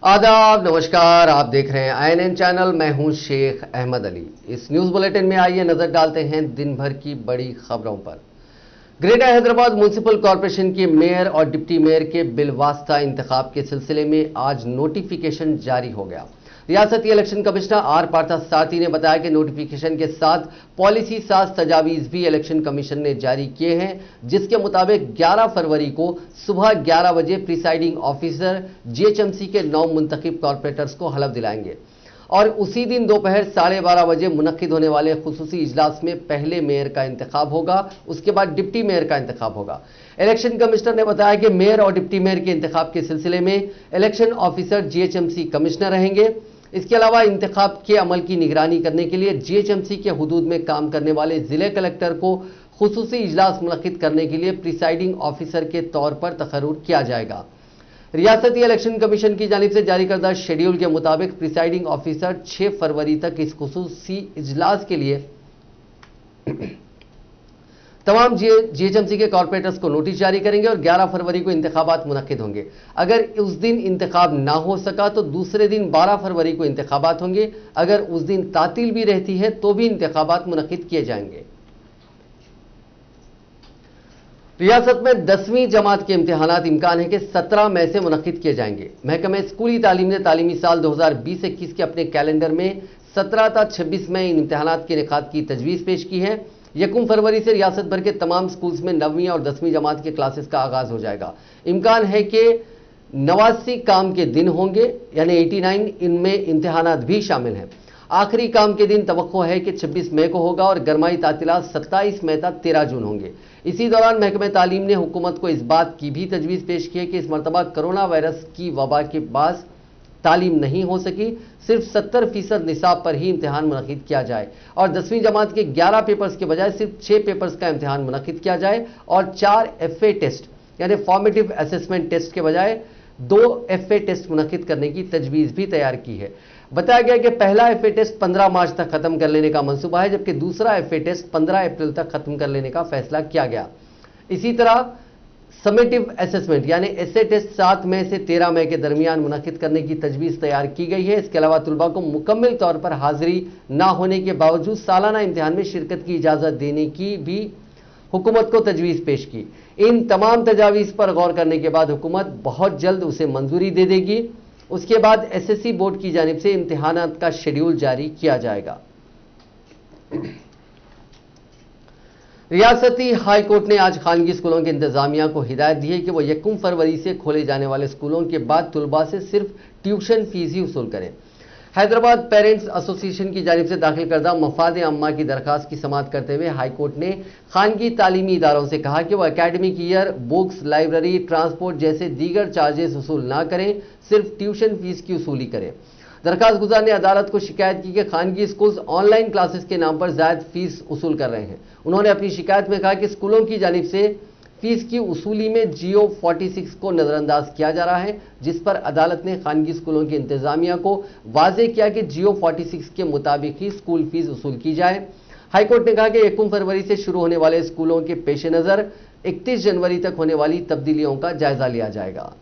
आदाब, नमस्कार। आप देख रहे हैं INN चैनल। मैं हूं शेख अहमद अली। इस न्यूज बुलेटिन में आइए नजर डालते हैं दिन भर की बड़ी खबरों पर। ग्रेटर हैदराबाद म्युनिसिपल कॉरपोरेशन के मेयर और डिप्टी मेयर के बिलवास्ता इंतखाब के सिलसिले में आज नोटिफिकेशन जारी हो गया। रियासती इलेक्शन कमिश्नर आर पार्थसारथी ने बताया कि नोटिफिकेशन के साथ पॉलिसी साज तजावीज भी इलेक्शन कमीशन ने जारी किए हैं, जिसके मुताबिक 11 फरवरी को सुबह 11 बजे प्रिसाइडिंग ऑफिसर GHMC के 9 मुंतखब कॉरपोरेटर्स को हलफ दिलाएंगे और उसी दिन दोपहर 12:30 बजे मुनक्किद होने वाले खुसूसी इजलास में पहले मेयर का इंतखाब होगा, उसके बाद डिप्टी मेयर का इंतखाब होगा। इलेक्शन कमिश्नर ने बताया कि मेयर और डिप्टी मेयर के इंतखाब के सिलसिले में इलेक्शन ऑफिसर GHMC कमिश्नर रहेंगे। इसके अलावा इंतखाब के अमल की निगरानी करने के लिए GHMC के हुदूद में काम करने वाले जिले कलेक्टर को खुसूसी इजलास मुनक्किद करने के लिए प्रिसाइडिंग ऑफिसर के तौर पर तकर्रुर किया जाएगा। रियासती इलेक्शन कमीशन की जानिब से जारी करदा शेड्यूल के मुताबिक प्रिसाइडिंग ऑफिसर 6 फरवरी तक इस खुसूसी इजलास के लिए तमाम GHMC के कॉरपोरेटर्स को नोटिस जारी करेंगे और 11 फरवरी को इंतखाबात मुनक्किद होंगे। अगर उस दिन इंतखाब ना हो सका तो दूसरे दिन 12 फरवरी को इंतखाबात होंगे। अगर उस दिन तातील भी रहती है तो भी इंतखाबात मुनक्किद किए जाएंगे। रियासत में 10वीं जमात के इम्तिहानात इम्कान है कि 17 मई से मुनक्किद किए जाएंगे। महकमे स्कूली तालीम ने तालीमी साल 2020-21 के अपने कैलेंडर में 17 था 26 मई इन इम्तिहानात के इनेकाद की तजवीज़ पेश की है। 1 फरवरी से रियासत भर के तमाम स्कूल्स में 9वीं और 10वीं जमात के क्लासेस का आगाज हो जाएगा। इम्कान है कि 89 काम के दिन होंगे, यानी 89, इनमें इम्तिहानात भी शामिल हैं। आखिरी काम के दिन तवक्को है कि 26 मई को होगा और गरमाई तातीलात 27 मई तक 13 जून होंगे। इसी दौरान महकमे तालीम ने हुकूमत को इस बात की भी तजवीज़ पेश की है कि इस मरतबा कोरोना वायरस की वबा के बाद तालीम नहीं हो सकी, सिर्फ 70% निसाब पर ही इम्तिहान मुनक्किद किया जाए और 10वीं जमात के 11 पेपर्स के बजाय सिर्फ 6 पेपर्स का इम्तिहान मुनक्किद किया जाए और 4 FA टेस्ट यानी फॉर्मेटिव असेसमेंट टेस्ट के बजाय 2 FA टेस्ट मुनक्किद करने की तजवीज़ भी तैयार की है। बताया गया कि पहला FA टेस्ट 15 मार्च तक खत्म कर लेने का मंसूबा है, जबकि दूसरा FA टेस्ट 15 अप्रैल तक खत्म कर लेने का फैसला किया गया। इसी तरह समेटिव असेसमेंट यानी SA टेस्ट 7 मई से 13 मई के दरमियान मुनक्किद करने की तजवीज़ तैयार की गई है। इसके अलावा तुलबा को मुकम्मल तौर पर हाजिरी ना होने के बावजूद सालाना इम्तिहान में शिरकत की इजाज़त देने की भी हुकूमत को तजवीज़ पेश की। इन तमाम तजावीज़ पर गौर करने के बाद हुकूमत बहुत जल्द उसे मंजूरी दे देगी। उसके बाद SSC बोर्ड की जानिब से इम्तिहानात का शेड्यूल जारी किया जाएगा। रियासती हाई कोर्ट ने आज खानगी स्कूलों की इंतजामिया को हिदायत दी है कि वो 1 फरवरी से खोले जाने वाले स्कूलों के बाद तुलबा से सिर्फ ट्यूशन फीस ही वसूल करें। हैदराबाद पेरेंट्स एसोसिएशन की जानिब से दाखिल करदा मफाद अम्मा की दरखास्त की समाअत करते हुए हाई कोर्ट ने खानगी तालीमी इदारों से कहा कि वह academic year, books, library, transport जैसे दीगर चार्जेस वसूल ना करें, सिर्फ ट्यूशन फीस की वसूली करें। दरखास्त गुजार ने अदालत को शिकायत की कि खानगी स्कूल्स ऑनलाइन क्लासेस के नाम पर जायद फीस वसूल कर रहे हैं। उन्होंने अपनी शिकायत में कहा कि स्कूलों की जानिब से फीस की वसूली में GO 46 को नजरअंदाज किया जा रहा है, जिस पर अदालत ने खानगी स्कूलों की इंतजामिया को वाजे किया कि GO 46 के मुताबिक ही स्कूल फीस वसूल की जाए। हाईकोर्ट ने कहा कि 1 फरवरी से शुरू होने वाले स्कूलों के पेश नज़र 31 जनवरी तक होने वाली तब्दीलियों का जायजा लिया जाएगा।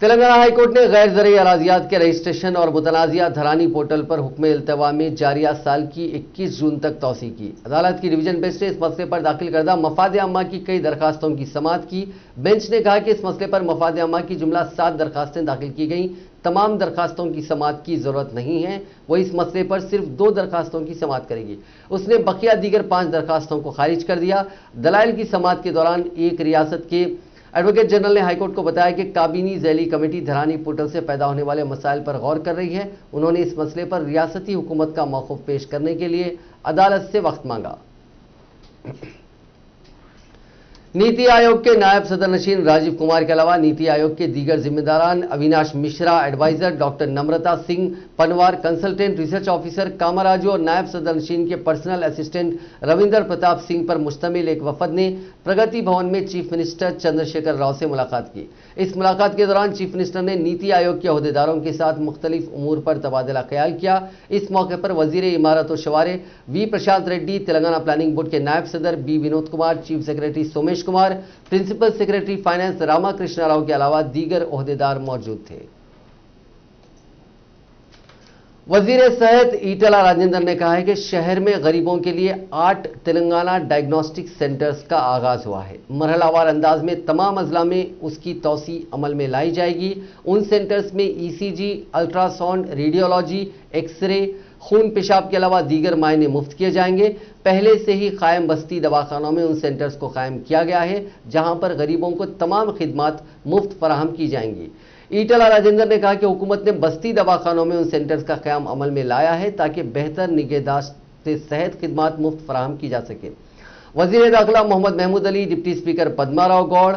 तेलंगाना हाईकोर्ट ने गैर ज़रई अराजियात के रजिस्ट्रेशन और मुतनाज़िया धरानी पोर्टल पर हुक्म इल्तवा में जारिया साल की 21 जून तक तौसी की। अदालत की डिवीजन बेंच ने इस मसले पर दाखिल करदा मफाद अम्मा की कई दरखास्तों की समाअत की। बेंच ने कहा कि इस मसले पर मफाद अम्मा की जुमला 7 दरखास्तें दाखिल की गईं। तमाम दरखास्तों की समाअत की जरूरत नहीं है, वो इस मसले पर सिर्फ 2 दरखास्तों की समाअत करेगी। उसने बकिया दीगर 5 दरखास्तों को खारिज कर दिया। दलाइल की समाअत के दौरान एक रियासत के एडवोकेट जनरल ने हाईकोर्ट को बताया कि काबीनी झैली कमेटी धरानी पोर्टल से पैदा होने वाले मसाइल पर गौर कर रही है। उन्होंने इस मसले पर रियासती हुकूमत का मौक़िफ़ पेश करने के लिए अदालत से वक्त मांगा। नीति आयोग के नायब सदर नशीन राजीव कुमार के अलावा नीति आयोग के दीगर जिम्मेदारान Avinash Mishra, adviser doctor Namrata Singh Panwar, consultant research officer Kamaraju और नायब सदर नशीन के पर्सनल असिस्टेंट रविंदर प्रताप सिंह पर मुश्तमिल एक वफद ने प्रगति भवन में चीफ मिनिस्टर चंद्रशेखर राव से मुलाकात की। इस मुलाकात के दौरान चीफ मिनिस्टर ने नीति आयोग के अहदेदारों के साथ मुख्तलिफ उमूर पर तबादला ख्याल किया। इस मौके पर वजीर इमारत और शवारे V Prashant Reddy, Telangana planning board के नायब सदर B Vinod Kumar, chief secretary Somesh Ramesh Kumar, principal secretary finance Ramakrishna Rao के अलावा दीगर ओहदेदार मौजूद थे। वजीर सेहत ईटला राजेंद्र ने कहा है कि शहर में गरीबों के लिए 8 तेलंगाना डायग्नोस्टिक सेंटर्स का आगाज हुआ है। मरहलावार अंदाज में तमाम अजला में उसकी तौसी अमल में लाई जाएगी। उन सेंटर्स में ईसीजी, अल्ट्रासाउंड, रेडियोलॉजी, एक्सरे, खून पेशाब के अलावा दीगर मायने मुफ्त किए जाएंगे। पहले से ही कायम बस्ती दवाखानों में उन सेंटर्स को कायम किया गया है जहां पर गरीबों को तमाम खिदमात मुफ्त फराहम की जाएंगी। ईटला राजेंद्र ने कहा कि हुकूमत ने बस्ती दवाखानों में उन सेंटर्स का क़याम अमल में लाया है ताकि बेहतर निगहदाश्त से सेहत खिदमात मुफ्त फराहम की जा सके। वजीर दाखिला मोहम्मद महमूद अली, डिप्टी स्पीकर पद्माराव गौड़,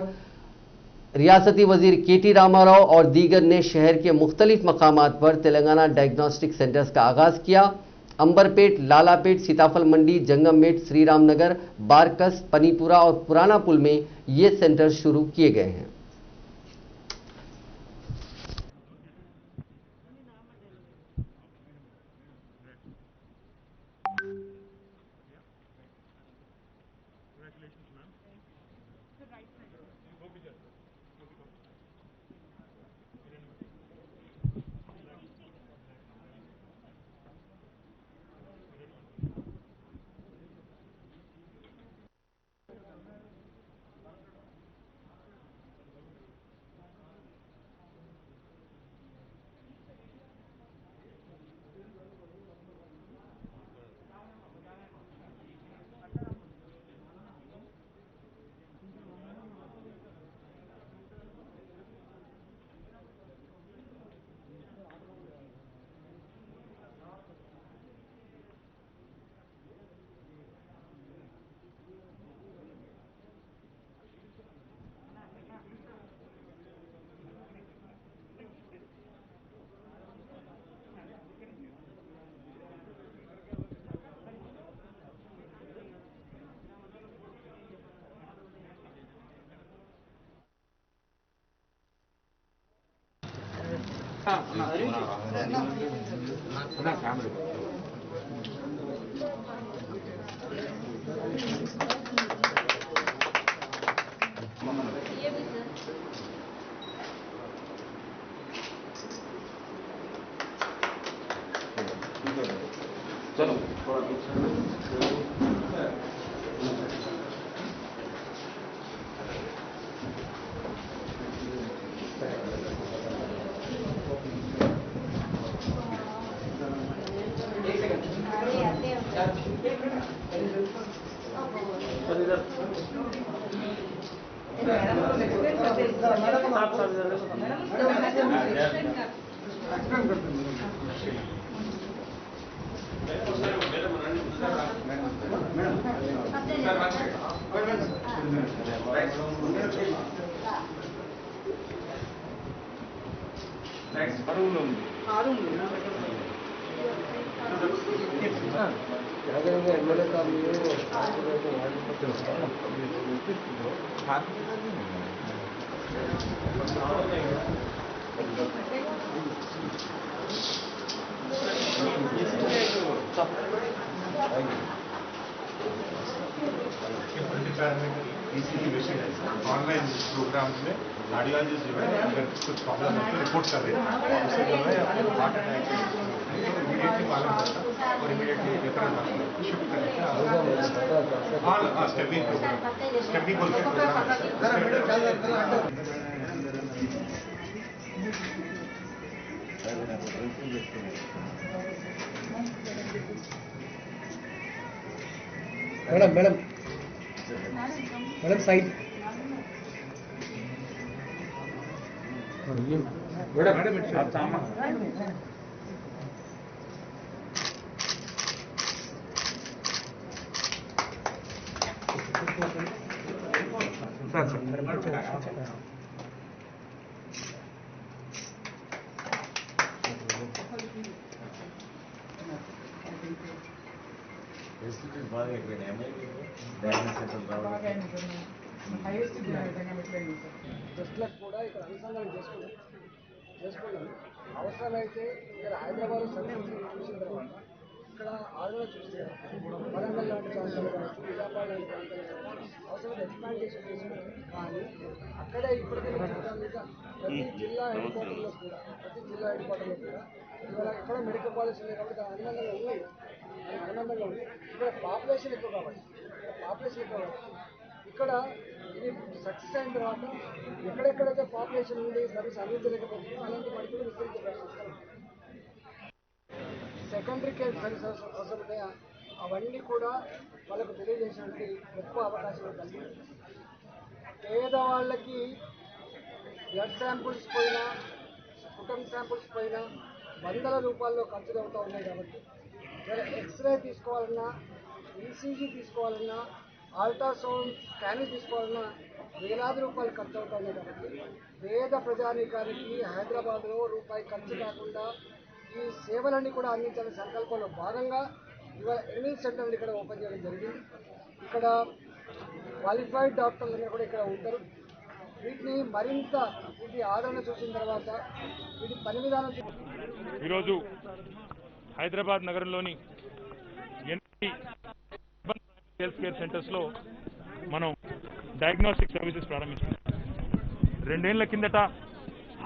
रियासती वजीर केटी रामाराव और दीगर ने शहर के मुख्तलिफ मकामात पर तेलंगाना डायग्नोस्टिक सेंटर्स का आगाज किया। अंबरपेट, लालापेट, सीताफल मंडी, जंगममेट, श्रीराम नगर, बारकस, पनीपुरा और पुराना पुल में ये सेंटर शुरू किए गए हैं। चलो ईसीजी मशीन है ऑनलाइन प्रोग्राम्स में कार्डियोलॉजिस्ट जो है अगर कुछ प्रॉब्लम है तो रिपोर्ट कर देते हैं उससे जो है अपने हार्ट अटैक इमीडिएटली मालूम होता और इमीडिएटली रेफरल शिफ्ट कर देते हैं। हाँ स्टेपिंग प्रोग्राम स्टेपिंग बोलते हैं madam madam madam side madam आप सामान టెస్ట్లకు కూడా ఇక్కడ అనుసంధానం చేసుకున్నాను అవసరమైతే ఇక్కడ హైదరాబాద్ సందర్శించి చూసిన తర్వాత ఇక్కడ ఆంధ్ర చూస్తే వరంగల్ లాంటి ప్రాంతాలు కావచ్చు నిజామాబాద్ లాంటి ప్రాంతాలు కావచ్చు అవసరమైతే ఎక్స్పాండేషన్ చేసుకుంటాం. కానీ అక్కడే ఇప్పటికే ప్రతి జిల్లా హెడ్ క్వార్టర్లో కూడా ఇవాళ ఎక్కడ మెడికల్ కాలేజ్ ఉంది కాబట్టి దాని అనుబంధంగా ఉంది. ఇక్కడ పాపులేషన్ ఎక్కువ కాబట్టి ఇక్కడ ఇది సక్సెస్ అయిన తర్వాత ఎక్కడెక్కడైతే పాపులేషన్ ఉంది సర్వీస్ అందించలేకపోతుంది అలాంటి వాటికి కూడా విస్తరించే సెకండరీ కేర్ సర్వీసెస్ అవసరం ఉంటాయా అవన్నీ కూడా వాళ్ళకు తెలియజేసినటువంటి ఎక్కువ అవకాశం ఉంటుంది. పేదవాళ్ళకి బ్లడ్ శాంపుల్స్ పోయినా కుటుంబ శాంపుల్స్ పోయినా వందల రూపాయల్లో ఖర్చులు అవుతూ ఉన్నాయి. కాబట్టి ఎక్స్రే తీసుకోవాలన్నా ఈసీజీ తీసుకోవాలన్నా అల్ట్రాసౌండ్ స్కానింగ్ తీసుకోవాలన్నా వేలాది రూపాయలు ఖర్చు అవుతూ ఉన్నాయి. కాబట్టి పేద ప్రజానీకానికి హైదరాబాద్లో రూపాయి ఖర్చు కాకుండా ఈ సేవలన్నీ కూడా అందించాలనే సంకల్పంలో భాగంగా ఇవాళ 8 సెంటర్లు ఇక్కడ ఓపెన్ చేయడం జరిగింది. ఇక్కడ క్వాలిఫైడ్ డాక్టర్లు కూడా ఇక్కడ ఉంటారు. వీటిని మరింత వీటి ఆదరణ చూసిన తర్వాత వీటి పని విధానం ఈరోజు హైదరాబాద్ నగరంలోని హెల్త్ కేర్ సెంటర్స్లో మనం డయాగ్నోస్టిక్ సర్వీసెస్ ప్రారంభించాం. 2 ఏళ్ల కిందట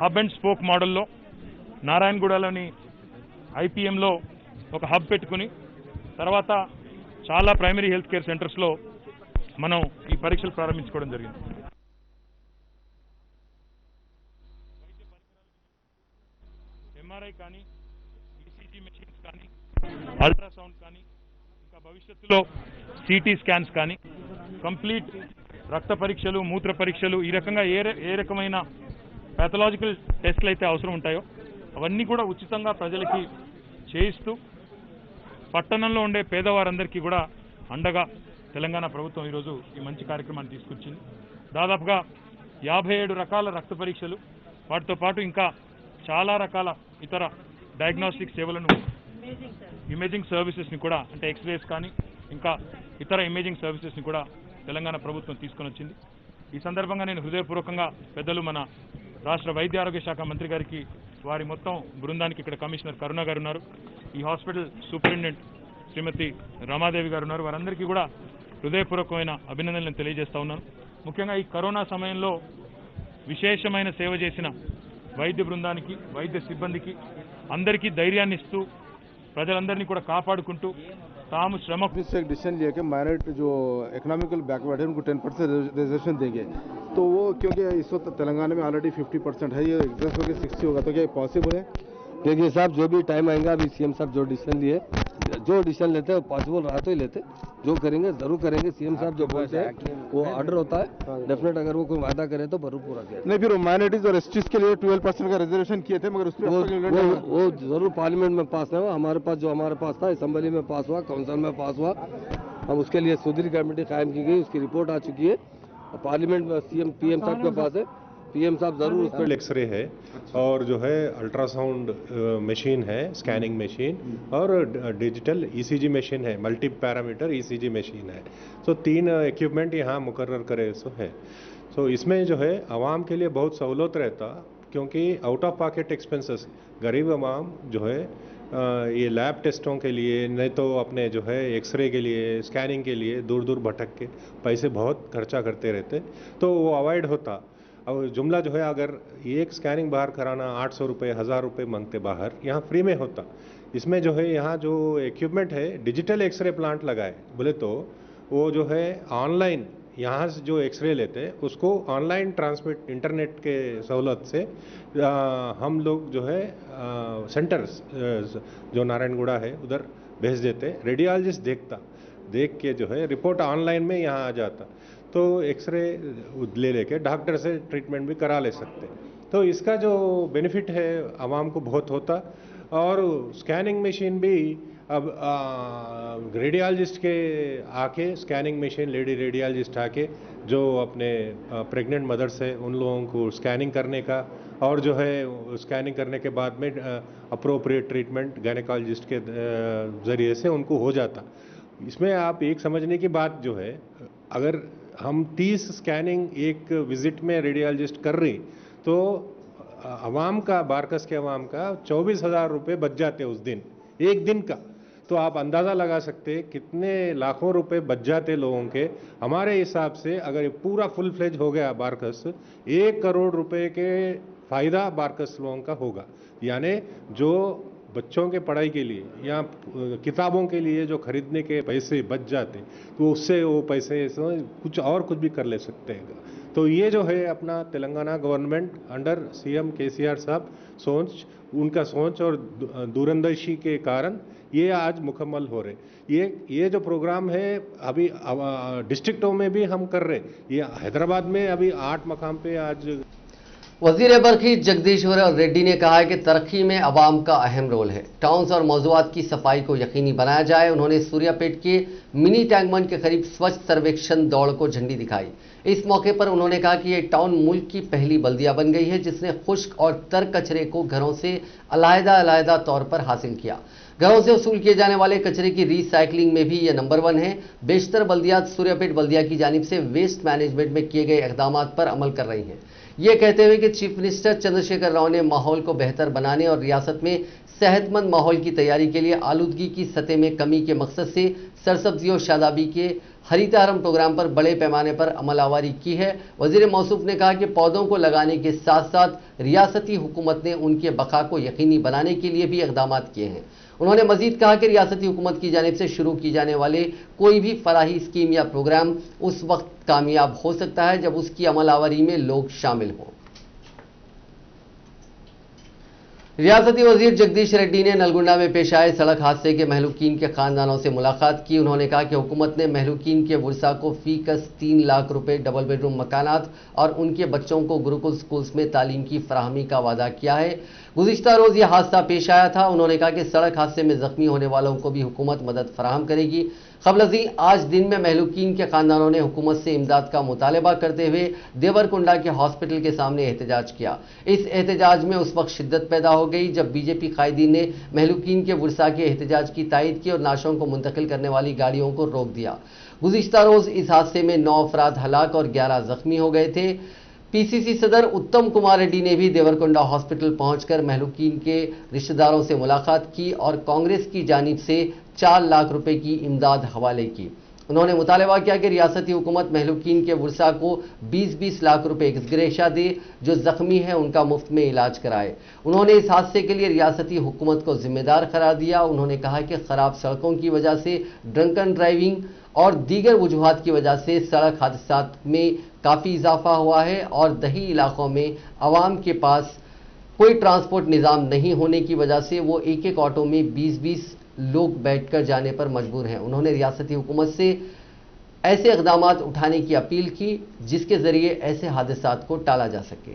హబ్ అండ్ స్పోక్ మోడల్లో నారాయణగూడలోని ఐపీఎంలో ఒక హబ్ పెట్టుకుని తర్వాత చాలా ప్రైమరీ హెల్త్ కేర్ సెంటర్స్లో మనం ఈ పరీక్షలు ప్రారంభించుకోవడం జరిగింది. ఎంఆర్ఐ కానీ ఈసీజీ మెషిన్స్ కానీ అల్ట్రాసౌండ్ కానీ ఇంకా భవిష్యత్తులో సిటీ స్కాన్స్ కానీ కంప్లీట్ రక్త పరీక్షలు మూత్ర పరీక్షలు ఈ రకంగా ఏ రకమైన ప్యాథలాజికల్ టెస్టులు అయితే అవసరం ఉంటాయో అవన్నీ కూడా ఉచితంగా ప్రజలకి చేయిస్తూ పట్టణంలో ఉండే పేదవారందరికీ కూడా అండగా తెలంగాణ ప్రభుత్వం ఈరోజు ఈ మంచి కార్యక్రమాన్ని తీసుకొచ్చింది. దాదాపుగా 57 రకాల రక్త పరీక్షలు వాటితో పాటు ఇంకా చాలా రకాల ఇతర డయాగ్నోస్టిక్ సేవలను ఇమేజింగ్ సర్వీసెస్ని కూడా అంటే ఎక్స్రేస్ కానీ ఇంకా ఇతర ఇమేజింగ్ సర్వీసెస్ని కూడా తెలంగాణ ప్రభుత్వం తీసుకొని వచ్చింది. ఈ సందర్భంగా నేను హృదయపూర్వకంగా పెద్దలు మన రాష్ట్ర వైద్య ఆరోగ్య శాఖ మంత్రి గారికి వారి మొత్తం బృందానికి ఇక్కడ కమిషనర్ కరుణ గారు ఉన్నారు, ఈ హాస్పిటల్ సూపరింటెండెంట్ శ్రీమతి రమాదేవి గారు ఉన్నారు, వారందరికీ కూడా హృదయపూర్వకమైన అభినందనలు తెలియజేస్తా ఉన్నాను. ముఖ్యంగా ఈ కరోనా సమయంలో విశేషమైన సేవ చేసిన వైద్య బృందానికి వైద్య సిబ్బందికి అందరికీ ధైర్యాన్ని ఇస్తూ ప్రజలందరినీ కూడా కాపాడుకుంటూ తాము శ్రమ से एक डिसीजन लिया कि माइनॉरिटी जो इकोनॉमिकल बैकवर्ड है उनको 10% रिजर्वेशन देंगे. तो वो क्योंकि इस वक्त तेलंगाना में ऑलरेडी 50% है, ये एग्जस्ट होकर 60 होगा, तो क्या पॉसिबल है? देखिए साहब, जो भी टाइम आएगा अभी सीएम साहब जो डिसीजन लिए, जो डिसीजन लेते हैं पॉसिबल रहा तो ही लेते, जो करेंगे जरूर करेंगे. सीएम साहब जो बोलते हैं वो ऑर्डर होता है डेफिनेट, अगर वो कोई वादा करे तो जरूर पूरा किया. नहीं, फिर माइनॉरिटीज और एसटीज के लिए 12% का रिजर्वेशन किए थे, मगर उस पर वो जरूर पार्लियामेंट में पास नहीं हुआ. हमारे पास जो हमारे पास था असेंबली में पास हुआ, काउंसिल में पास हुआ. हम उसके लिए सुधीर कमेटी कायम की गई, उसकी रिपोर्ट आ चुकी है. पार्लियामेंट में सीएम पीएम साहब के पास है, पीएम साहब जरूर उस पर एक्सरे है और जो है अल्ट्रासाउंड मशीन है, स्कैनिंग मशीन और डिजिटल ईसीजी मशीन है, मल्टी पैरामीटर ईसीजी मशीन है. तो 3 इक्विपमेंट यहाँ मुकर्रर करे सो है. सो इसमें जो है आवाम के लिए बहुत सहूलत रहता, क्योंकि आउट ऑफ पॉकेट एक्सपेंसेस गरीब आवाम जो है ये लैब टेस्टों के लिए नहीं तो अपने जो है एक्सरे के लिए स्कैनिंग के लिए दूर दूर भटक के पैसे बहुत खर्चा करते रहते, तो वो अवॉइड होता. और जुमला जो है अगर एक स्कैनिंग बाहर कराना 800 रुपये 1000 रुपये मांगते बाहर, यहाँ फ्री में होता. इसमें जो है यहाँ जो इक्विपमेंट है डिजिटल एक्सरे प्लांट लगाए बोले तो वो जो है ऑनलाइन यहाँ से जो एक्सरे लेते हैं उसको ऑनलाइन ट्रांसमिट इंटरनेट के सहूलत से हम लोग जो है सेंटर्स जो नारायणगुड़ा है उधर भेज देते. रेडियोलॉजिस्ट देख के जो है रिपोर्ट ऑनलाइन में यहाँ आ जाता, तो एक्सरे ले लेके डॉक्टर से ट्रीटमेंट भी करा ले सकते. तो इसका जो बेनिफिट है आवाम को बहुत होता. और स्कैनिंग मशीन भी अब रेडियोलॉजिस्ट के आके स्कैनिंग मशीन लेडी रेडियोलॉजिस्ट आके जो अपने प्रेग्नेंट मदर्स है उन लोगों को स्कैनिंग करने का और जो है स्कैनिंग करने के बाद में अप्रोप्रिएट ट्रीटमेंट गायनेकोलॉजिस्ट के ज़रिए से उनको हो जाता. इसमें आप एक समझने की बात जो है, अगर हम 30 स्कैनिंग एक विजिट में रेडियोलॉजिस्ट कर रही तो आवाम का बारकस के आवाम का 24,000 रुपये बच जाते उस दिन, एक दिन का. तो आप अंदाज़ा लगा सकते हैं कितने लाखों रुपए बच जाते लोगों के। हमारे हिसाब से अगर ये पूरा फुल फ्लेज हो गया बारकस, 1 करोड़ रुपए के फ़ायदा बारकस लोगों का होगा। यानी जो बच्चों के पढ़ाई के लिए या किताबों के लिए जो खरीदने के पैसे बच जाते, तो उससे वो पैसे कुछ और कुछ भी कर ले सकते हैं। तो ये जो है अपना Telangana government under CM KCR साहब उनका सोच और दूरंदेशी के कारण ये आज मुकम्मल हो रहे। ये जो प्रोग्राम है अभी डिस्ट्रिक्टों में भी हम कर रहे। ये हैदराबाद में अभी 8 मकाम पे आज वजीर बरखी जगदीश्वर रेड्डी ने कहा है कि तरक्की में अवाम का अहम रोल है। टाउन्स और मौजूआत की सफाई को यकीनी बनाया जाए। उन्होंने सूर्यापेट के मिनी टैंक बंड के करीब स्वच्छ सर्वेक्षण दौड़ को झंडी दिखाई। इस मौके पर उन्होंने कहा कि यह टाउन मुल्क की पहली बल्दिया बन गई है जिसने खुश्क और तर कचरे को घरों से अलग-अलग तौर पर हासिल किया। घरों से वसूल किए जाने वाले कचरे की रीसाइक्लिंग में भी यह नंबर 1 है। बेशतर बल्दियात सूर्यापेट बल्दिया की जानिब से वेस्ट मैनेजमेंट में किए गए इकदाम पर अमल कर रही हैं। ये कहते हुए कि चीफ मिनिस्टर चंद्रशेखर राव ने माहौल को बेहतर बनाने और रियासत में सेहतमंद माहौल की तैयारी के लिए आलूदगी की सतह में कमी के मकसद से सरसब्जी और शादाबी के हरितारम प्रोग्राम पर बड़े पैमाने पर अमलावरी की है। वजीर मौसूफ ने कहा कि पौधों को लगाने के साथ साथ रियासती हुकूमत ने उनके बका को यकीनी बनाने के लिए भी इकदाम किए हैं। उन्होंने मजीद कहा कि रियासती हुकूमत की जानिब से शुरू की जाने वाले कोई भी फलाही स्कीम या प्रोग्राम उस वक्त कामयाब हो सकता है जब उसकी अमलावरी में लोग शामिल हों। रियासती वजीर जगदीश रेड्डी ने नलगुंडा में पेश आए सड़क हादसे के महलूकीन के खानदानों से मुलाकात की। उन्होंने कहा कि हुकूमत ने महलूकीन के वर्सा को फीकस 3 लाख रुपए डबल बेडरूम मकानात और उनके बच्चों को गुरुकुल स्कूल्स में तालीम की फराहमी का वादा किया है। गुज़िश्ता रोज यह हादसा पेश आया था। उन्होंने कहा कि सड़क हादसे में जख्मी होने वालों को भी हुकूमत मदद फराहम करेगी। क़ब्ल आज दिन में महलूकीन के खानदानों ने हुकूमत से इमदाद का मुतालबा करते हुए देवरकुंडा के हॉस्पिटल के सामने एहतजाज किया। इस एहतजाज में उस वक्त शिद्दत पैदा हो गई जब बीजेपी कायदीन ने महलूकीन के वर्सा के एहतजाज की तायद की और नाशों को मुंतकिल करने वाली गाड़ियों को रोक दिया। गुज़िश्ता रोज इस हादसे में 9 अफराद हलाक और 11 जख्मी हो गए थे। पीसीसी सदर उत्तम कुमार रेड्डी ने भी देवरकुंडा हॉस्पिटल पहुंचकर महलूकीन के रिश्तेदारों से मुलाकात की और कांग्रेस की जानिब से 4 लाख रुपए की इमदाद हवाले की। उन्होंने मुतालबा किया कि रियासती हुकूमत महलूकीन के वर्सा को 20-20 लाख रुपए एक्सग्रेशिया दे, जो जख्मी है उनका मुफ्त में इलाज कराए। उन्होंने इस हादसे के लिए रियासती हुकूमत को जिम्मेदार करार दिया। उन्होंने कहा कि खराब सड़कों की वजह से ड्रंकन ड्राइविंग और दीगर वजूहात की वजह से सड़क हादसात में काफ़ी इजाफा हुआ है और दही इलाकों में आवाम के पास कोई ट्रांसपोर्ट निज़ाम नहीं होने की वजह से वो एक ऑटो में 20-20 लोग बैठकर जाने पर मजबूर हैं। उन्होंने रियासती हुकूमत से ऐसे इक़दाम उठाने की अपील की जिसके जरिए ऐसे हादसात को टाला जा सके।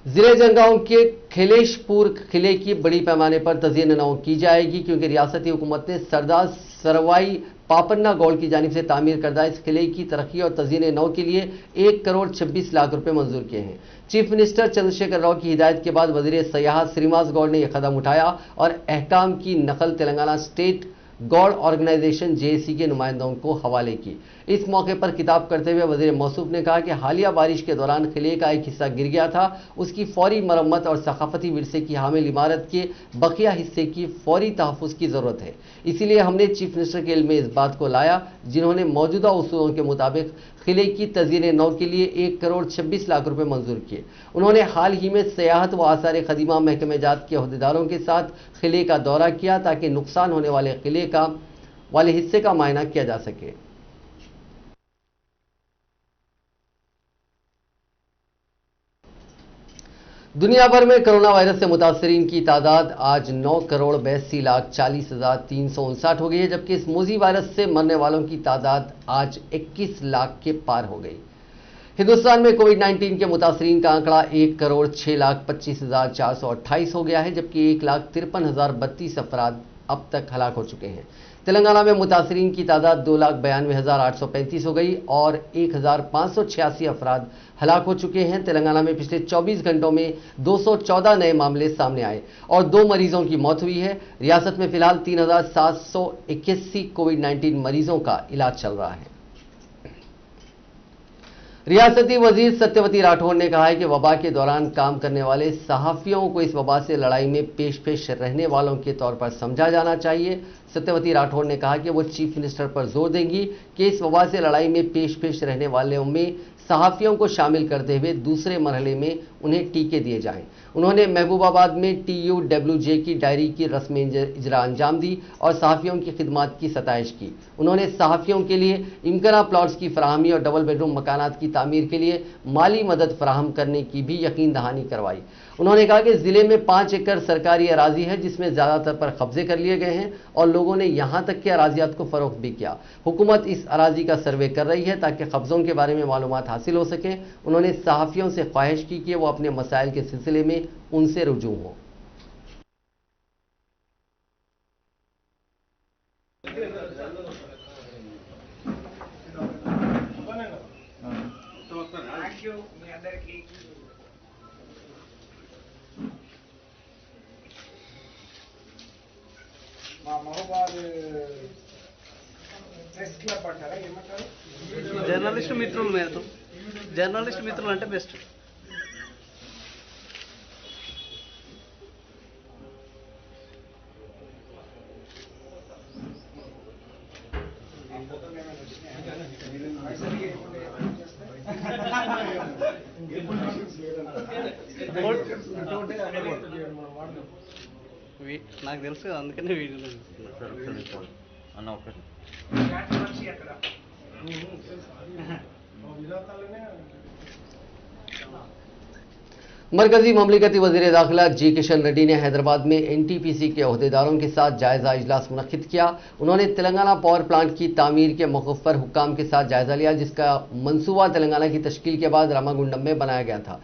जिले जलगांव के खिलेशपुर किले की बड़ी पैमाने पर तज़यीन नौ की जाएगी क्योंकि रियासती हुकूमत ने सरदार सरवाई पापन्ना गौड़ की जानिब से तामीर करदा इस किले की तरक्की और तज़यीन नौ के लिए 1 करोड़ 26 लाख रुपए मंजूर किए हैं। चीफ मिनिस्टर चंद्रशेखर राव की हिदायत के बाद वजीर सयाहत श्रीनिवास गौड़ ने यह कदम उठाया और अहकाम की नकल Telangana state Goud organisation JAC के नुमाइंदों को हवाले की। इस मौके पर खिताब करते हुए वजीर मौसूफ ने कहा कि हालिया बारिश के दौरान किले का एक हिस्सा गिर गया था, उसकी फौरी मरम्मत और सकाफती विरसे की हामिल इमारत के बकिया हिस्से की फौरी तहफ़्फ़ुज़ की ज़रूरत है। इसीलिए हमने चीफ मिनिस्टर के इल्म में इस बात को लाया जिन्होंने मौजूदा उसूलों के मुताबिक किले की तज़यीन नौ के लिए 1 करोड़ 26 लाख रुपए मंजूर किए। उन्होंने हाल ही में सियाहत व आसार खदीमा महकमे जात के अहदेदारों के साथ किले का दौरा किया ताकि नुकसान होने वाले किले वाले हिस्से का मायना किया जा सके। दुनिया भर में कोरोना वायरस से मुतासरीन की तादाद आज 9 करोड़ 82,40,359 हो गई है, जबकि इस मोजी वायरस से मरने वालों की तादाद आज 21 लाख के पार हो गई। हिंदुस्तान में कोविड-19 के मुतासरीन का आंकड़ा 1 करोड़ 6,25,428 हो गया है, जबकि 1,53,032 अफराद अब तक हलाक हो चुके हैं। तेलंगाना में मुतासरीन की तादाद 2,92,835 हो गई और 1,586 अफराद हलाक हो चुके हैं। तेलंगाना में पिछले 24 घंटों में 214 नए मामले सामने आए और 2 मरीजों की मौत हुई है। रियासत में फिलहाल 3,781 कोविड-19 मरीजों का इलाज चल रहा है। रियासती वजीर सत्यवती राठौर ने कहा है कि वबा के दौरान काम करने वाले सहाफियों को इस वबा से लड़ाई में पेश रहने वालों के तौर पर समझा जाना चाहिए। सत्यवती राठौर ने कहा कि वो चीफ मिनिस्टर पर जोर देंगी कि इस वबा से लड़ाई में पेश रहने वालों में सहाफियों को शामिल करते हुए दूसरे मरहले में उन्हें टीके दिए जाएं। उन्होंने महबूबाबाद में TUWJ की डायरी की रस्म इजरा अंजाम दी और सहाफियों की खिदमत की सताइश की। उन्होंने सहाफियों के लिए इम्काना प्लॉट्स की फराहमी और डबल बेडरूम मकानात की तामीर के लिए माली मदद फराहम करने की भी यकीन दहानी करवाई। उन्होंने कहा कि जिले में 5 एकड़ सरकारी अराजी है जिसमें ज्यादातर पर कब्जे कर लिए गए हैं और लोगों ने यहां तक कि अराजियात को फरोख्त भी किया। हुकूमत इस अराजी का सर्वे कर रही है ताकि कब्जों के बारे में मालूमात हासिल हो सके। उन्होंने सहाफियों से ख्वाहिश की कि वो अपने मसाइल के सिलसिले में उनसे रुजू हों। మా మహబూబాద్ ప్రెస్ క్లబ్ అంటారా ఏమంటారు? జర్నలిస్ట్ మిత్రులు మేము జర్నలిస్ట్ మిత్రులు అంటే బెస్ట్. నాకు తెలుసు కదా, అందుకనే వీడియోలో చూస్తున్నా. అన్న ఓకే मरकजी ममलिकती वज़ीर दाखिला जी किशन रेड्डी ने हैदराबाद में NTPC के अहदेदारों के साथ जायजा इजलास मुनक्किद किया। उन्होंने तेलंगाना पावर प्लांट की तामीर के मौक़िफ़ पर हुक्काम के साथ जायजा लिया जिसका मंसूबा तेलंगाना की तश्कील के बाद रामागुंडम में बनाया गया था।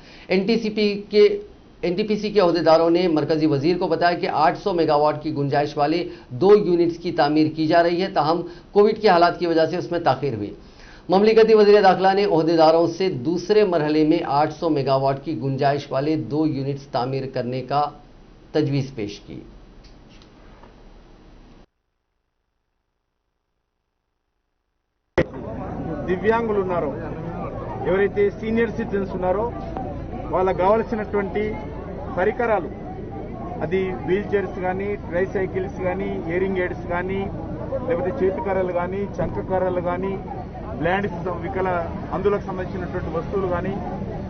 NTPC के अहदेदारों ने मरकजी वजीर को बताया कि 800 मेगावाट की गुंजाइश वाले 2 यूनिट्स की तामीर की जा रही है, ताहम कोविड के हालात की वजह से उसमें ताख़ीर हुई। ममलिकती वज़ीर दाखिला ने अहदेदारों से दूसरे मरहले में 800 मेगावाट की गुंजाइश वाले 2 यूनिट्स तामीर करने का तजवीज़ पेश की। దివ్యాంగులు ఉన్నారో ఎవరైతే సీనియర్ సిటిజన్స్ ఉన్నారో వాళ్ళకి కావాల్సినటువంటి పరికరాలు అది వీల్ చైర్స్ కానీ ట్రై సైకిల్స్ కానీ హియరింగ్ ఎయిడ్స్ కానీ లేకపోతే చేతికర్రలు కానీ చంకకర్రలు కానీ బ్లాండ్స్ అందులోకి సంబంధించినటువంటి వస్తువులు కానీ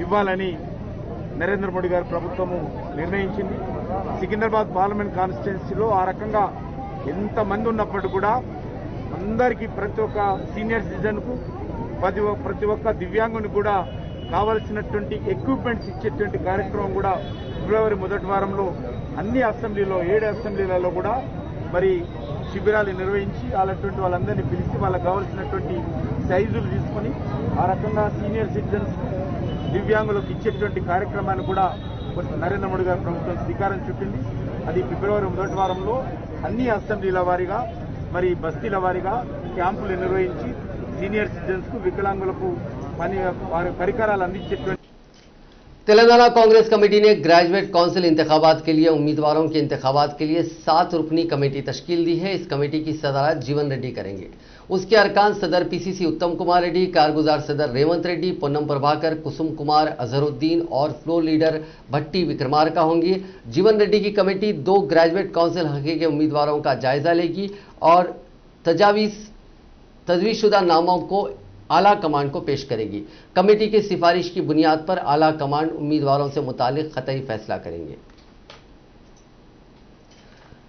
ఇవ్వాలని నరేంద్ర మోడీ గారి ప్రభుత్వము నిర్ణయించింది. సికింద్రాబాద్ పార్లమెంట్ కాన్స్టిట్యున్సీలో ఆ రకంగా ఎంతమంది ఉన్నప్పటికీ కూడా అందరికీ ప్రతి ఒక్క సీనియర్ సిటిజన్కు ప్రతి ఒక్క దివ్యాంగుని కూడా కావాల్సినటువంటి ఎక్విప్మెంట్స్ ఇచ్చేటువంటి కార్యక్రమం కూడా ఫిబ్రవరి మొదటి వారంలో అన్ని అసెంబ్లీలో 7 అసెంబ్లీలలో కూడా మరి శిబిరాలు నిర్వహించి అలాంటి వాళ్ళందరినీ పిలిచి వాళ్ళకి కావాల్సినటువంటి సైజులు తీసుకొని ఆ రకంగా సీనియర్ సిటిజన్స్ దివ్యాంగులకు ఇచ్చేటువంటి కార్యక్రమాన్ని కూడా నరేంద్ర మోడీ గారి ప్రభుత్వం శ్రీకారం చుట్టింది. అది ఫిబ్రవరి మొదటి వారంలో అన్ని అసెంబ్లీల వారీగా మరి బస్తీల వారీగా క్యాంపులు నిర్వహించి సీనియర్ సిటిజన్స్కు వికలాంగులకు వారి పరికరాలు అందించేటువంటి तेलंगाना कांग्रेस कमेटी ने ग्रेजुएट काउंसिल इंतखाबात के लिए उम्मीदवारों के इंतखाबात के लिए 7 रुकनी कमेटी तश्कील दी है। इस कमेटी की सदारत जीवन रेड्डी करेंगे। उसके अरकान सदर PCC उत्तम कुमार रेड्डी, कारगुजार सदर रेवंत रेड्डी, पोन्नम प्रभाकर, कुसुम कुमार, अजहरुद्दीन और फ्लोर लीडर भट्टी विक्रमार्का होंगे। जीवन रेड्डी की कमेटी 2 ग्रेजुएट काउंसिल हल्के के उम्मीदवारों का जायजा लेगी और तजवीज़शुदा नामों को आला कमान को पेश करेगी। कमेटी की सिफारिश की बुनियाद पर आला कमान उम्मीदवारों से मुतालिक ख़तई फैसला करेंगे।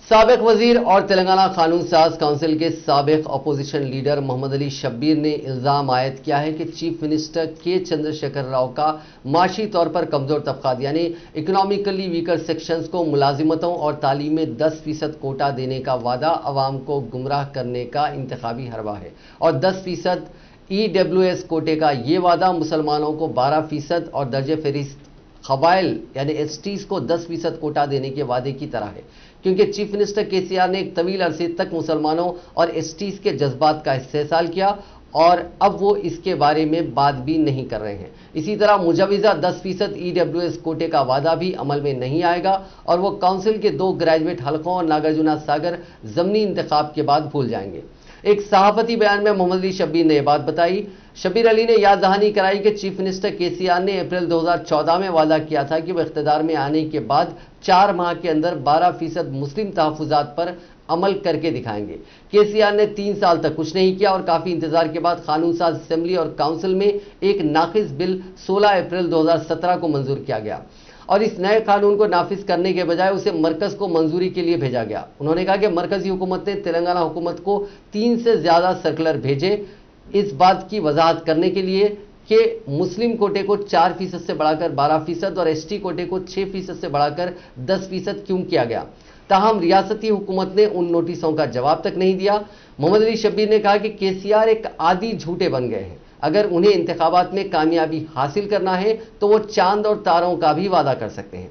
साबिक वजीर और तेलंगाना कानून साज काउंसिल के साबिक अपोजिशन लीडर मोहम्मद अली शब्बीर ने इल्ज़ाम आयद किया है कि चीफ मिनिस्टर के चंद्रशेखर राव का माशी तौर पर कमज़ोर तबक़ात यानी इकोनॉमिकली वीकर सेक्शंस को मुलाजिमतों और तालीम में 10% कोटा देने का वादा अवाम को गुमराह करने का इंतखाबी हरबा है और 10% EWS कोटे का ये वादा मुसलमानों को 12% और दर्जे फहरिस्त क़बाइल यानी STs को 10% कोटा देने के वादे की तरह है, क्योंकि चीफ मिनिस्टर KCR ने एक तवील अरसे तक मुसलमानों और STs के जज्बात का इस्तेहसाल किया और अब वो इसके बारे में बात भी नहीं कर रहे हैं। इसी तरह मुजविज़ा 10% EWS कोटे का वादा भी अमल में नहीं आएगा और वो काउंसिल के 2 ग्रेजुएट हलकों और नागार्जुना सागर ज़मनी इंतखाब के बाद भूल जाएंगे। एक सहाफती बयान में मोहम्मद अली शब्बीर ने यह बात बताई। शब्बीर अली ने याद दहानी कराई कि चीफ मिनिस्टर केसीआर ने अप्रैल 2014 में वादा किया था कि वह इख्तियार में आने के बाद 4 माह के अंदर 12% मुस्लिम तहफ़्फ़ुज़ात पर अमल करके दिखाएंगे। केसीआर ने 3 साल तक कुछ नहीं किया और काफी इंतजार के बाद कानून साज असेंबली और काउंसिल में एक नाक़िस बिल 16 अप्रैल 2017 को मंजूर किया गया और इस नए कानून को नाफिज करने के बजाय उसे मरकज को मंजूरी के लिए भेजा गया। उन्होंने कहा कि मरकजी हुकूमत ने तेलंगाना हुकूमत को 3 से ज्यादा सर्कुलर भेजे इस बात की वजाहत करने के लिए कि मुस्लिम कोटे को 4% से बढ़ाकर 12% और एसटी कोटे को 6% से बढ़ाकर 10% क्यों किया गया। ताहम रियासती हुकूमत ने उन नोटिसों का जवाब तक नहीं दिया। मोहम्मद अली शब्बीर ने कहा कि केसीआर एक आदी झूठे बन गए हैं। अगर उन्हें इंतखाबात में कामयाबी हासिल करना है तो वो चांद और तारों का भी वादा कर सकते हैं।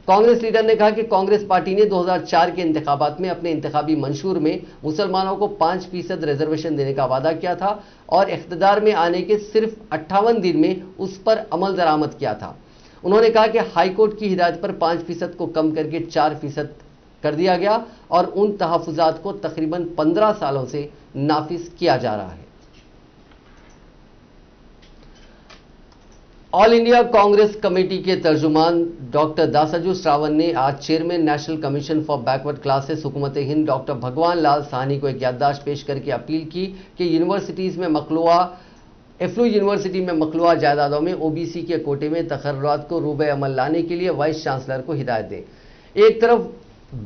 कांग्रेस लीडर ने कहा कि कांग्रेस पार्टी ने 2004 के इंतखाबात में अपने इंतखाबी मंशूर में मुसलमानों को 5% रिजर्वेशन देने का वादा किया था और इख्तियार में आने के सिर्फ 58 दिन में उस पर अमल दरामद किया था। उन्होंने कहा कि हाईकोर्ट की हिदायत पर 5% को कम करके 4% कर दिया गया और उन तहफ़्फ़ुज़ात को तकरीबन 15 सालों से नाफिज किया जा रहा है। ऑल इंडिया कांग्रेस कमेटी के तर्जुमान डॉक्टर दासाजू श्रावण ने आज chairman national commission for backward classes हुकूमत हिंद डॉक्टर भगवान लाल साहनी को एक याददाश्त पेश करके अपील की कि यूनिवर्सिटीज़ में एफ्लू यूनिवर्सिटी में मखलूआ जायदादों में ओबीसी के कोटे में तकर्रुरात को रूबे अमल लाने के लिए वाइस चांसलर को हिदायत दें। एक तरफ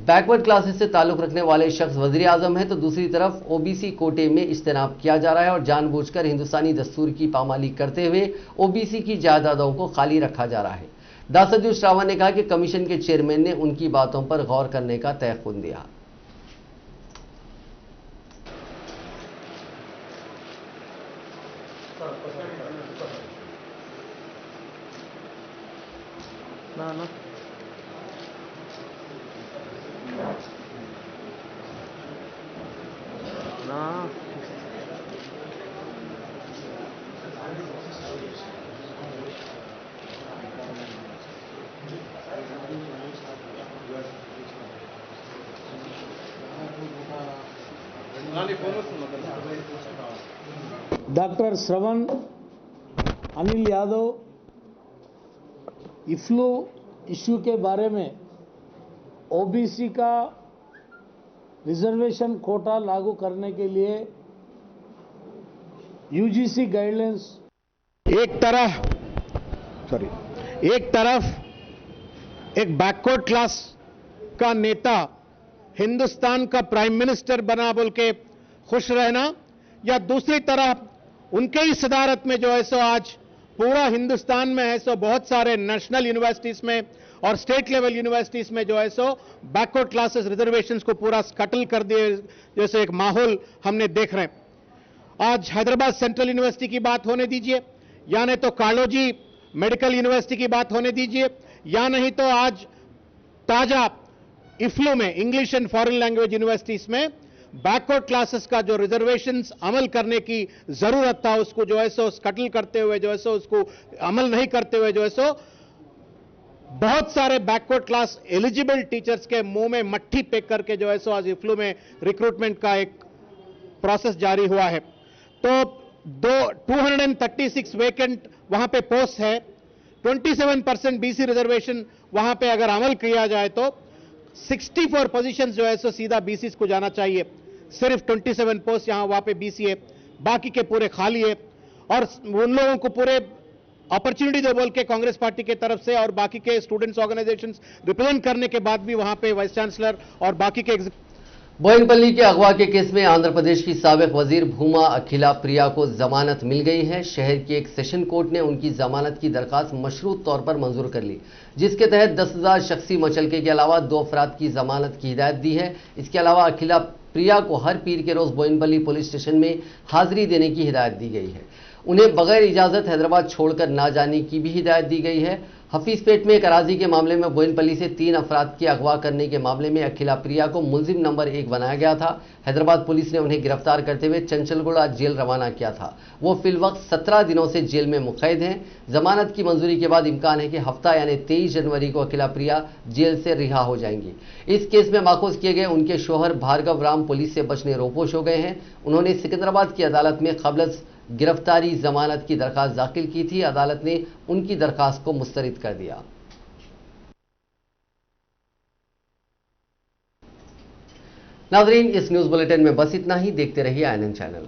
बैकवर्ड क्लासेस से ताल्लुक रखने वाले शख्स वज़ीर आज़म है तो दूसरी तरफ ओबीसी कोटे में इज्तनाब किया जा रहा है और जानबूझकर हिंदुस्तानी दस्तूर की पामाली करते हुए ओबीसी की जायदादों को खाली रखा जा रहा है। दासाजू श्रावण ने कहा कि कमीशन के चेयरमैन ने उनकी बातों पर गौर करने का तयक़ुन दिया। डॉक्टर श्रवण अनिल यादव इफ्लू इश्यू के बारे में ओबीसी का रिजर्वेशन कोटा लागू करने के लिए यूजीसी गाइडलाइंस एक तरफ एक बैकवर्ड क्लास का नेता हिंदुस्तान का प्राइम मिनिस्टर बना बोल के खुश रहना या दूसरी तरफ उनके ही सदारत में जो है सो आज पूरा हिंदुस्तान में है सो बहुत सारे नेशनल यूनिवर्सिटीज में और स्टेट लेवल यूनिवर्सिटीज में जो है सो बैकवर्ड क्लासेस रिजर्वेशंस को पूरा स्कटल कर दिए जैसे एक माहौल हमने देख रहे हैं। आज हैदराबाद सेंट्रल यूनिवर्सिटी की बात होने दीजिए या नहीं तो कालोजी मेडिकल यूनिवर्सिटी की बात होने दीजिए या नहीं तो आज ताजा इफ्लू में English and foreign language universities में बैकवर्ड क्लासेस का जो रिजर्वेशंस अमल करने की जरूरत था उसको जो है सो स्कटल करते हुए जो है सो उसको अमल नहीं करते हुए जो है सो बहुत सारे बैकवर्ड क्लास एलिजिबल टीचर्स के मुंह में मट्ठी फेंक करके जो है सो आज इफ्लू में रिक्रूटमेंट का एक प्रोसेस जारी हुआ है। तो 236 वेकेंट वहां पे पोस्ट है। 27% बीसी रिजर्वेशन वहां पे अगर अमल किया जाए तो 64 पोजीशंस जो है सो सीधा बीसी को जाना चाहिए। सिर्फ 27 पोस्ट यहां वहां पे बीसी है, बाकी के पूरे खाली है और उन लोगों को पूरे अपॉर्चुनिटी दे बोल के कांग्रेस पार्टी के तरफ से और बाकी के स्टूडेंट्स ऑर्गेनाइजेशंस रिप्रेजेंट करने के बाद भी वहां पे वाइस चांसलर और बाकी के बोयनपल्ली के अगवा के केस में आंध्र प्रदेश की साबिक वजीर भूमा अखिला प्रिया को जमानत मिल गई है। शहर की एक सेशन कोर्ट ने उनकी जमानत की दरखास्त मशरूत तौर पर मंजूर कर ली, जिसके तहत 10,000 शख्सी मचलके के अलावा 2 अफराद की जमानत की हिदायत दी है। इसके अलावा अखिला प्रिया को हर पीर के रोज बोयनपल्ली पुलिस स्टेशन में हाजिरी देने की हिदायत दी गई है। उन्हें बगैर इजाजत हैदराबाद छोड़कर ना जाने की भी हिदायत दी गई है। हफीजपेट में एक अराजी के मामले में बोयनपल्ली से 3 अफराद के अगवा करने के मामले में अखिला प्रिया को मुलजिम नंबर 1 बनाया गया था। हैदराबाद पुलिस ने उन्हें गिरफ्तार करते हुए चंचलगुड़ा जेल रवाना किया था। वो फिलवक्त 17 दिनों से जेल में मुक़ैद हैं। जमानत की मंजूरी के बाद इम्कान है कि हफ्ता यानी 23 जनवरी को अखिला प्रिया जेल से रिहा हो जाएंगी। इस केस में माखूज किए गए उनके शोहर भार्गव राम पुलिस से बचने रोपोश हो गए हैं। उन्होंने सिकंदराबाद की अदालत में क़ब्ल गिरफ्तारी जमानत की दरखास्त दाखिल की थी। अदालत ने उनकी दरखास्त को मुस्तरद कर दिया। नाज़रीन, इस न्यूज़ बुलेटिन में बस इतना ही। देखते रहिए INN चैनल।